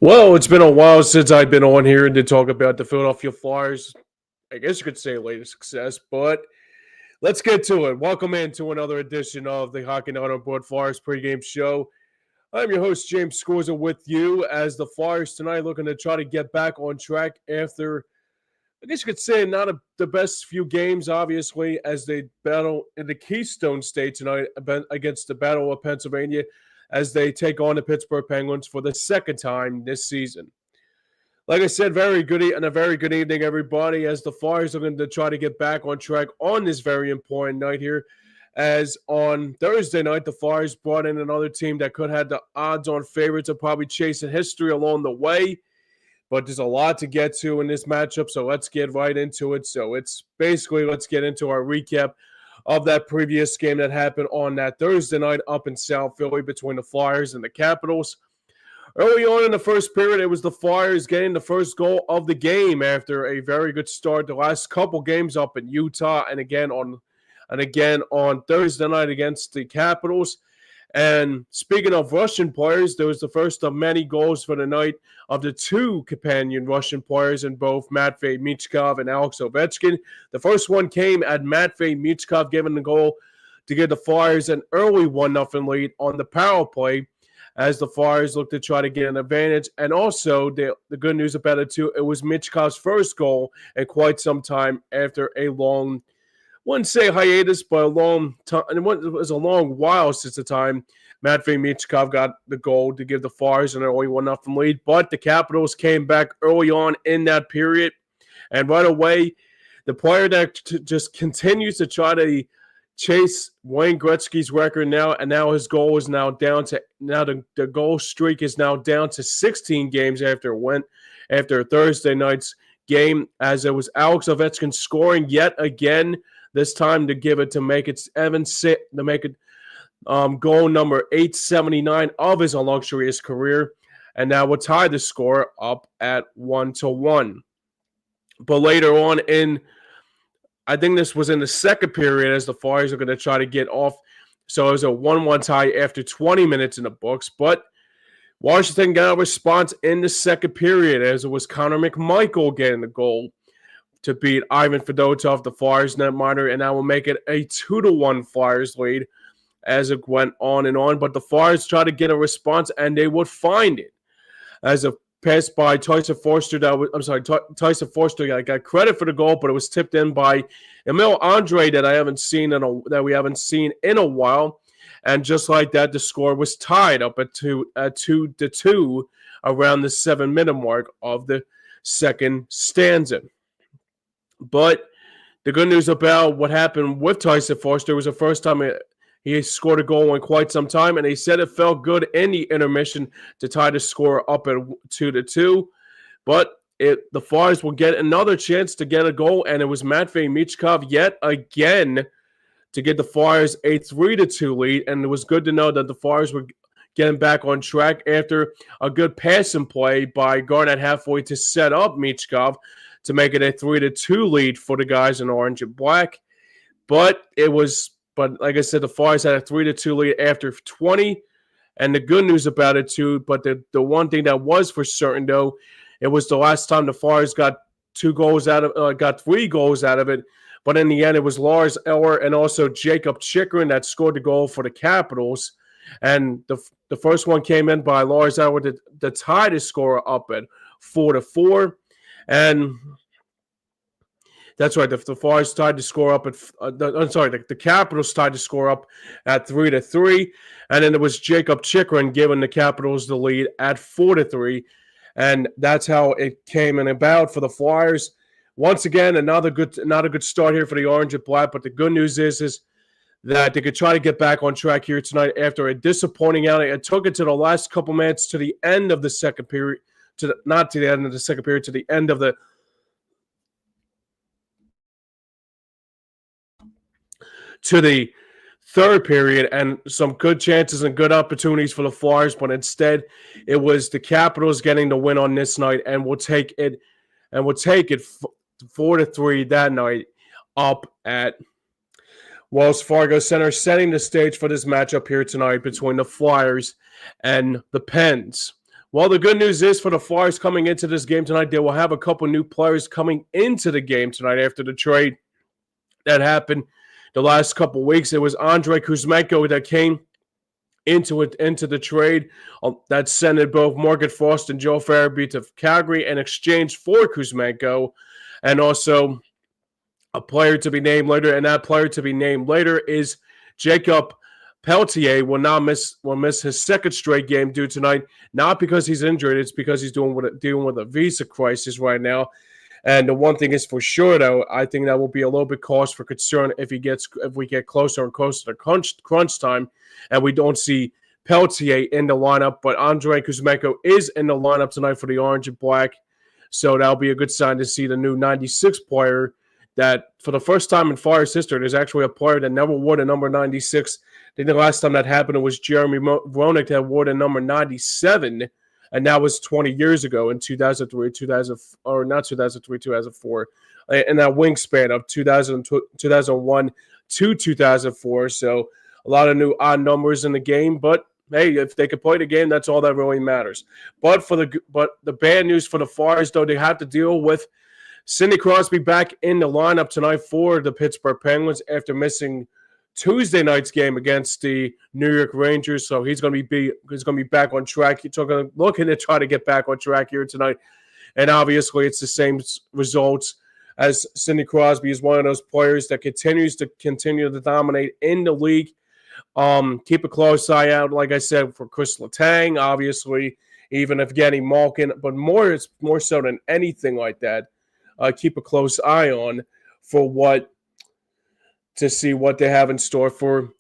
Well, it's been a while since I've been on here to talk about the Philadelphia Flyers. I guess you could say latest success, but let's get to it. Welcome into another edition of the Hockey Night on Board Flyers pregame show. I'm your host, James Scorza, with you as the Flyers tonight looking to try to get back on track after, I guess you could say, not the best few games, obviously, as they battle in the Keystone State tonight against the Battle of Pennsylvania as they take on the Pittsburgh Penguins for the second time this season. Like I said, a very good evening, everybody, as the Flyers are going to try to get back on track on this very important night here. As on Thursday night, the Flyers brought in another team that could have the odds-on favorites of probably chasing history along the way. But there's a lot to get to in this matchup, so let's get right into it. So it's basically, let's get into our recap of that previous game that happened on that Thursday night up in South Philly between the Flyers and the Capitals. Early on in the first period, it was the Flyers getting the first goal of the game after a very good start the last couple games up in Utah and again on Thursday night against the Capitals. And speaking of Russian players, there was the first of many goals for the night of the two companion Russian players in both Matvei Michkov and Alex Ovechkin. The first one came at Matvei Michkov giving the goal to give the Flyers an early 1-0 lead on the power play as the Flyers look to try to get an advantage. And also, the good news about it, too, it was Michkov's first goal in quite some time after a long, wouldn't say hiatus, but a long time. And it was a long while since the time Matvei Michkov got the goal to give the Flyers an early 1-0 lead. But the Capitals came back early on in that period. And right away, the player that just continues to try to chase Wayne Gretzky's record now, and now his goal is now down to the goal streak is now down to 16 games after Thursday night's game, as it was Alex Ovechkin scoring yet again. This time to give it to make it goal number 879 of his illustrious career, and now we'll tie the score up at 1-1. But later on I think this was in the second period as the Flyers are going to try to get off. So it was a 1-1 tie after 20 minutes in the books. But Washington got a response in the second period as it was Connor McMichael getting the goal to beat Ivan Fedotov, the Flyers netminder, and that will make it a 2-1 Flyers lead as it went on and on. But the Flyers tried to get a response, and they would find it as a pass by Tyson Foerster. Tyson Foerster got credit for the goal, but it was tipped in by Emil Andre that we haven't seen in a while. And just like that, the score was tied up at 2-2 around the 7-minute mark of the second stanza. But the good news about what happened with Tyson Foerster was the first time he scored a goal in quite some time, and he said it felt good in the intermission to tie the score up at 2-2. But the Flyers will get another chance to get a goal, and it was Matvei Michkov yet again to get the Flyers a 3-2 lead. And it was good to know that the Flyers were getting back on track after a good passing play by Garnett halfway to set up Michkov to make it a 3-2 lead for the guys in orange and black. But like I said, the Flyers had a 3-2 lead after 20. And the good news about it, too, but the one thing that was for certain, though, it was the last time the Flyers got 3 goals out of it. But in the end, it was Lars Eller and also Jacob Chychrun that scored the goal for the Capitals. And the first one came in by Lars Eller to tie the score up at 4-4. And that's right. The Flyers tied to score up the Capitals tied to score up at 3-3, and then it was Jacob Chychrun giving the Capitals the lead at 4-3, and that's how it came in about for the Flyers. Once again, not a good start here for the Orange and Black, but the good news is that they could try to get back on track here tonight after a disappointing outing. It took it to the last couple minutes to the end of the second period, not to the end of the second period, to the end of the to the third period, and some good chances and good opportunities for the Flyers, but instead it was the Capitals getting the win on this night, and we'll take it 4-3 that night up at Wells Fargo Center, setting the stage for this matchup here tonight between the Flyers and the Pens. Well, the good news is for the Flyers coming into this game tonight, they will have a couple new players coming into the game tonight after the trade that happened the last couple weeks. It was Andrei Kuzmenko that came into the trade that sent both Morgan Frost and Joe Farabee to Calgary in exchange for Kuzmenko, and also a player to be named later. And that player to be named later is Jacob Peltier. Will miss his second straight game due tonight, not because he's injured. It's because he's dealing with a visa crisis right now. And the one thing is for sure, though, I think that will be a little bit cause for concern if we get closer and closer to crunch time, and we don't see Peltier in the lineup. But Andrei Kuzmenko is in the lineup tonight for the Orange and Black, so that'll be a good sign to see the new 96 player. That for the first time in Flyers history, there's actually a player that never wore the number 96. I think the last time that happened, it was Jeremy Roenick that wore the number 97. And that was 20 years ago in 2003, 2004, in that wingspan of 2001 to 2004. So a lot of new odd numbers in the game. But hey, if they could play the game, that's all that really matters. But the bad news for the Flyers, though, they have to deal with Sidney Crosby back in the lineup tonight for the Pittsburgh Penguins after missing Tuesday night's game against the New York Rangers. So he's going to be back on track. He's looking to try to get back on track here tonight. And obviously it's the same results as Sidney Crosby is one of those players that continues to dominate in the league. Keep a close eye out, like I said, for Chris Letang, obviously, even Evgeny Malkin, but more so than anything like that. Keep a close eye on to see what they have in store for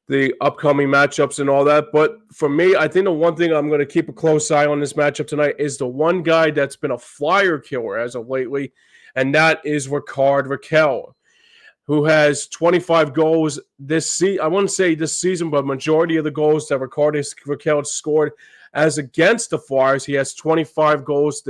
the upcoming matchups and all that. But for me, I think the one thing I'm going to keep a close eye on this matchup tonight is the one guy that's been a flyer killer as of lately, and that is Rickard Rakell, who has 25 goals this season. I wouldn't say this season, but majority of the goals that Rickard Rakell scored as against the Flyers, he has 25 goals.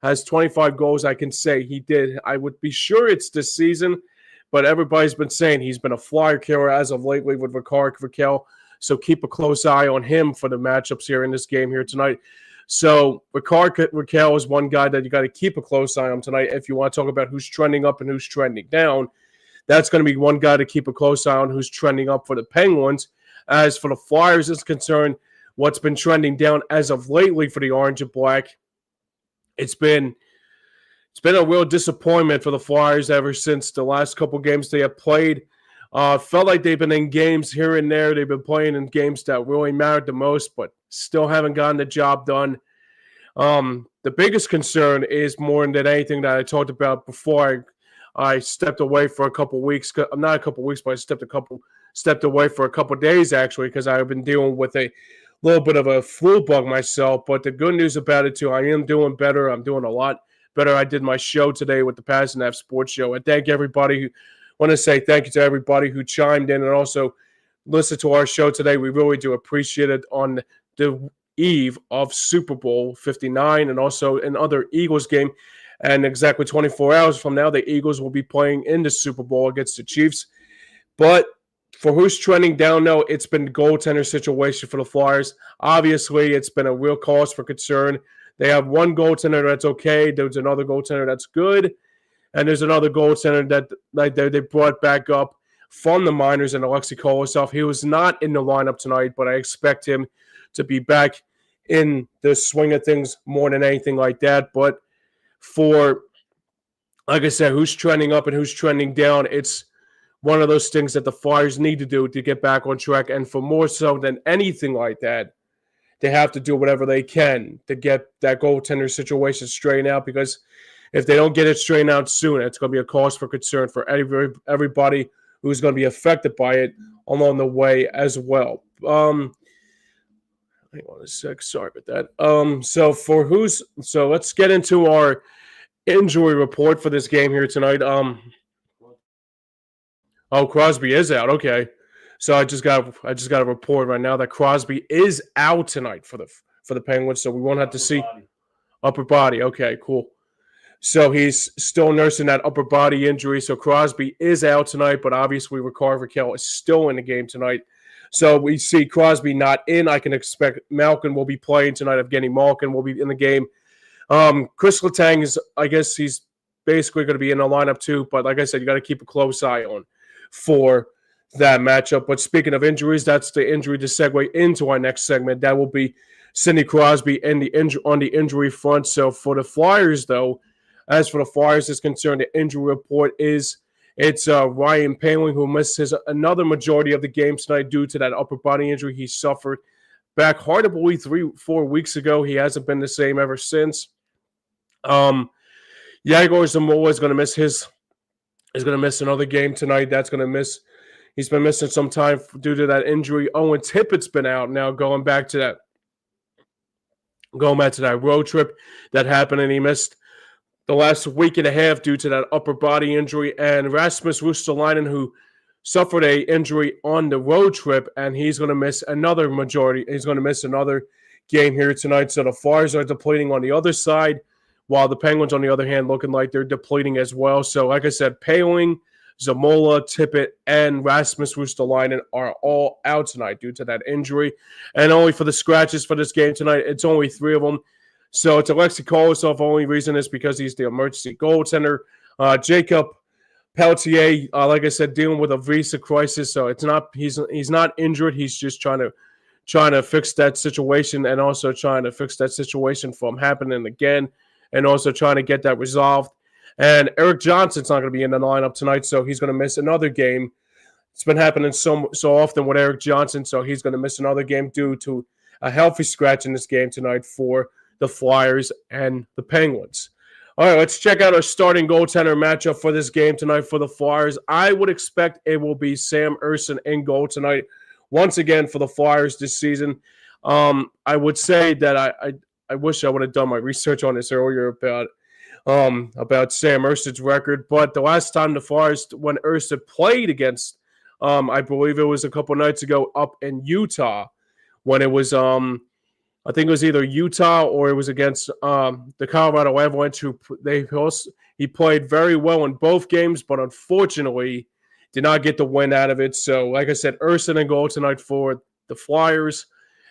Has 25 goals. I can say he did. I would be sure it's this season, but everybody's been saying he's been a flyer killer as of lately with Rickard Rakell. So keep a close eye on him for the matchups here in this game here tonight. So Rickard Rakell is one guy that you got to keep a close eye on tonight if you want to talk about who's trending up and who's trending down. That's going to be one guy to keep a close eye on who's trending up for the Penguins. As for the Flyers is concerned, what's been trending down as of lately for the Orange and Black, it's been a real disappointment for the Flyers ever since the last couple games they have played. Felt like they've been in games here and there. They've been playing in games that really mattered the most, but still haven't gotten the job done. The biggest concern is more than anything that I talked about before I stepped away for a couple weeks. Not a couple weeks, but I stepped away for a couple days, actually, because I've been dealing with a little bit of a flu bug myself. But the good news about it, too, I am doing better. I'm doing a lot better. I did my show today with the Passion F Sports Show. I thank everybody. Want to say thank you to everybody who chimed in and also listened to our show today. We really do appreciate it on the eve of Super Bowl 59 and also another Eagles game. And exactly 24 hours from now, the Eagles will be playing in the Super Bowl against the Chiefs. But for who's trending down, though, it's been the goaltender situation for the Flyers. Obviously, it's been a real cause for concern. They have one goaltender that's okay. There's another goaltender that's good. And there's another goaltender that they brought back up from the minors and Alexei Kolosov. He was not in the lineup tonight, but I expect him to be back in the swing of things more than anything like that. But for, like I said, who's trending up and who's trending down, it's one of those things that the Flyers need to do to get back on track. And for more so than anything like that, they have to do whatever they can to get that goaltender situation straightened out, because if they don't get it straightened out soon, it's going to be a cause for concern for everybody who's going to be affected by it along the way as well. Hang on a sec. Sorry about that. So let's get into our injury report for this game here tonight. Crosby is out. Okay. So I just got a report right now that Crosby is out tonight for the Penguins, so we won't have to see upper body. Okay, cool. So he's still nursing that upper body injury. So Crosby is out tonight, but obviously Rickard Rakell is still in the game tonight. So we see Crosby not in. I can expect Malkin will be playing tonight. Evgeny Malkin will be in the game. Chris Letang is, I guess he's basically going to be in the lineup too. But like I said, you got to keep a close eye on for that matchup. But speaking of injuries, that's the injury to segue into our next segment. That will be Sidney Crosby and on the injury front. So for the Flyers, though, as for the Flyers is concerned, the injury report is it's Ryan Poehling, who missed another majority of the game tonight due to that upper body injury he suffered back hard, I believe, 3-4 weeks ago. He hasn't been the same ever since. Yegor Zamola is going to miss another game tonight. That's going to miss. He's been missing some time due to that injury. Owen Tippett's been out now, going back to that road trip that happened, and he missed the last week and a half due to that upper body injury. And Rasmus Ristolainen, who suffered a injury on the road trip, and he's going to miss another majority. He's going to miss another game here tonight. So the Flyers are depleting on the other side, while the Penguins, on the other hand, looking like they're depleting as well. So like I said, Poehling, Zamola, Tippett, and Rasmus Ristolainen are all out tonight due to that injury. And only for the scratches for this game tonight, it's only 3 of them. So it's Alexei Kolosov. Only reason is because he's the emergency goaltender. Jacob Pelletier, like I said, dealing with a visa crisis. So it's not he's not injured. He's just trying to fix that situation, and also trying to fix that situation from happening again, and also trying to get that resolved. And Eric Johnson's not going to be in the lineup tonight, so he's going to miss another game. It's been happening so often with Eric Johnson, so he's going to miss another game due to a healthy scratch in this game tonight for the Flyers and the Penguins. All right, let's check out our starting goaltender matchup for this game tonight for the Flyers. I would expect it will be Sam Ersson in goal tonight, once again for the Flyers this season. I would say that I wish I would have done my research on this earlier about Sam Ersson's record, but the last time the Flyers, when Ersson played against, I believe it was a couple nights ago up in Utah, when it was I think it was either Utah or it was against the Colorado Avalanche. He played very well in both games, but unfortunately did not get the win out of it. So, like I said, Ersson in goal tonight for the Flyers.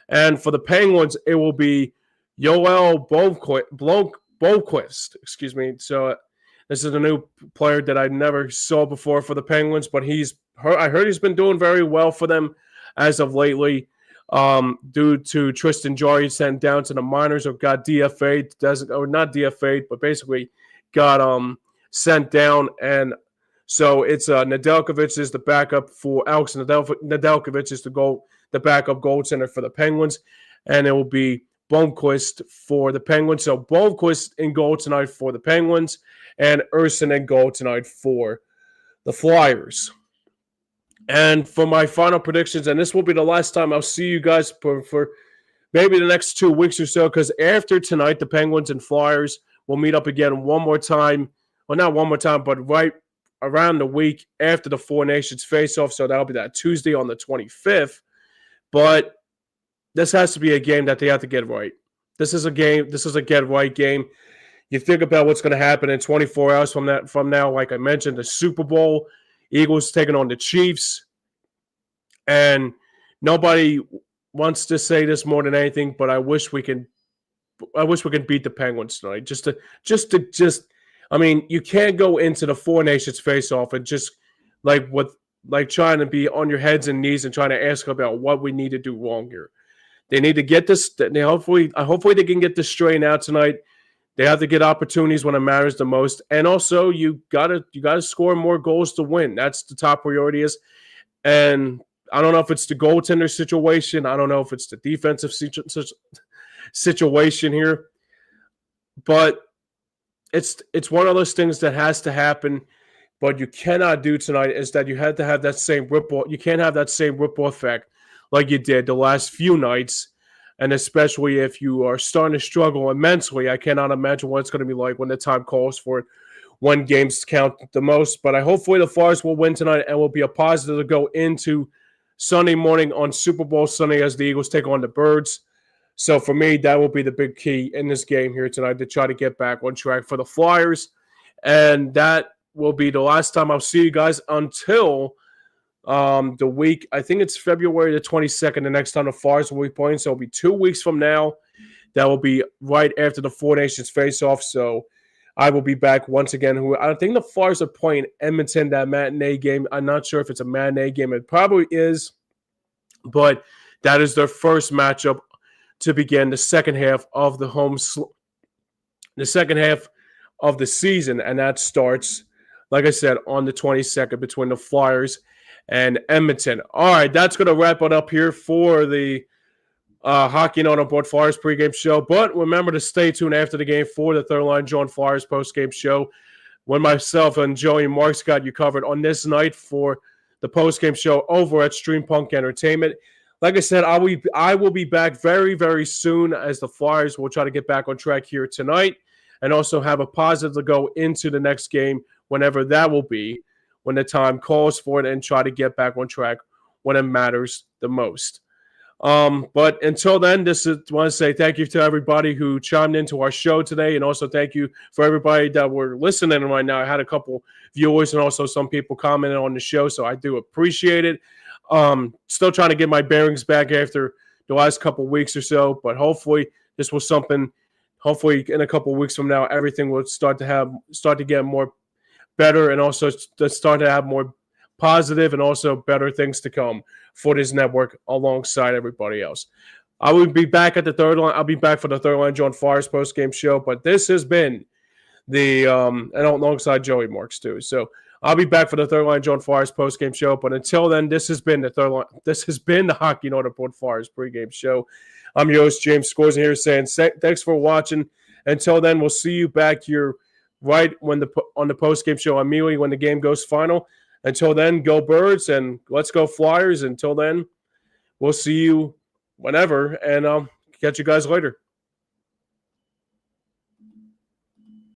And for the Penguins, it will be Yoel Blomqvist. Excuse me. So this is a new player that I never saw before for the Penguins, but I heard he's been doing very well for them as of lately. Due to Tristan Jarry sent down to the minors, or got DFA'd, or not DFA'd, but basically got sent down. And so it's Nedeljkovic is the backup for Alex Nedeljkovic is the backup goaltender for the Penguins, and it will be Blomqvist for the Penguins. So Blomqvist in goal tonight for the Penguins, and Ersson in goal tonight for the Flyers. And for my final predictions, and this will be the last time I'll see you guys for maybe the next 2 weeks or so, because after tonight, the Penguins and Flyers will meet up again one more time. Well, not one more time, but right around the week after the Four Nations face-off. So that'll be that Tuesday on the 25th. But this has to be a game that they have to get right. This is a get-right game. You think about what's going to happen in 24 hours from now. Like I mentioned, the Super Bowl, Eagles taking on the Chiefs, and nobody wants to say this more than anything, but I wish we can beat the Penguins tonight. I mean, you can't go into the Four Nations face-off and just like trying to be on your heads and knees and trying to ask about what we need to do wrong here. They need to get this. Hopefully they can get this straightened out tonight. They have to get opportunities when it matters the most, and also you gotta score more goals to win. That's the top priority is. And I don't know if it's the goaltender situation. I don't know if it's the defensive situation here, but it's one of those things that has to happen. But you cannot do tonight is that you had to have that same ripple. You can't have that same ripple effect like you did the last few nights. And especially if you are starting to struggle immensely, I cannot imagine what it's going to be like when the time calls for it, when games count the most. But hopefully the Flyers will win tonight and will be a positive to go into Sunday morning on Super Bowl Sunday as the Eagles take on the Birds. So for me, that will be the big key in this game here tonight to try to get back on track for the Flyers. And that will be the last time I'll see you guys until the week. I think it's February the 22nd, the next time the Flyers will be playing. So it'll be 2 weeks from now. That will be right after the Four Nations face-off. So I will be back once again. I think the Flyers are playing Edmonton, that matinee game. I'm not sure if it's a matinee game. It probably is. But that is their first matchup to begin the second half of the second half of the season. And that starts, like I said, on the 22nd between the Flyers and Edmonton. All right, that's going to wrap it up here for the Hockey on Board Flyers pregame show. But remember to stay tuned after the game for the Third Line John Flyers postgame show, when myself and Joey Marks got you covered on this night for the postgame show over at Stream Punk Entertainment. Like I said, I will be back very, very soon, as the Flyers will try to get back on track here tonight and also have a positive to go into the next game, whenever that will be, when the time calls for it, and try to get back on track when it matters the most. But until then, I want to say thank you to everybody who chimed into our show today, and also thank you for everybody that were listening right now. I had a couple viewers and also some people commenting on the show, so I do appreciate it. Still trying to get my bearings back after the last couple weeks or so, but hopefully this was something. Hopefully in a couple weeks from now, everything will start to get more better, and also start to have more positive and also better things to come for this network alongside everybody else. I will be back at the Third Line. I'll be back for the Third Line John Flyers post game show, but this has been the and alongside Joey Marks too. So I'll be back for the Third Line John Flyers post game show. But until then, this has been the Third Line. This has been the Hockey Northern Board Flyers pregame show. I'm your host James Scorza here, saying thanks for watching. Until then, we'll see you back here right when on the post game show immediately when the game goes final. Until then, go Birds and let's go Flyers. Until then, we'll see you whenever, and I'll catch you guys later.